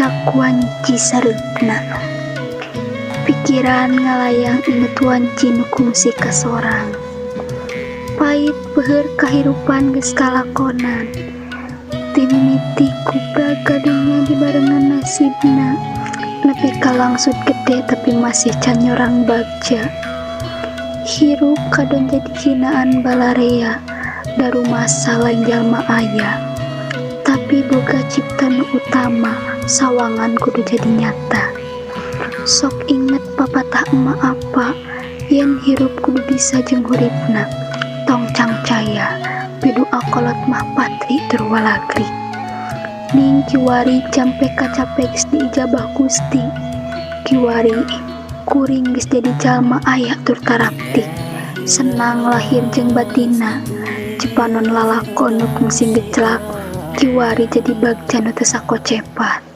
cak wanci sareupna. Pikiran ngalayang inget wanci nu kungsi ka sorang. Pait beuheur kahirupan geus kalakonan. Timimiti kubraga dunya dibarengan nasibna. Nepi ka langsut gede tapi masih can nyorang bagja. Hirup kadon jadi hinaan balarea. Daru masa lain jalma aya. Tapi boga cipta nu utama, sawangan kudu jadi nyata. Sok inget papatah emak apa, yen hirup kudu bisa jeung huripna. Tong cangcaya, bidu akolot mah patri tur walagri. Ning kiwari campe kacape geus diijabah Gusti. Kiwari kuring geus jadi jalma aya tur taraptik. Senang lahir jeung batinna. Jepanon lalakon nu kungsi geclak. Kiwari jadi bagja nu teu sakocepat.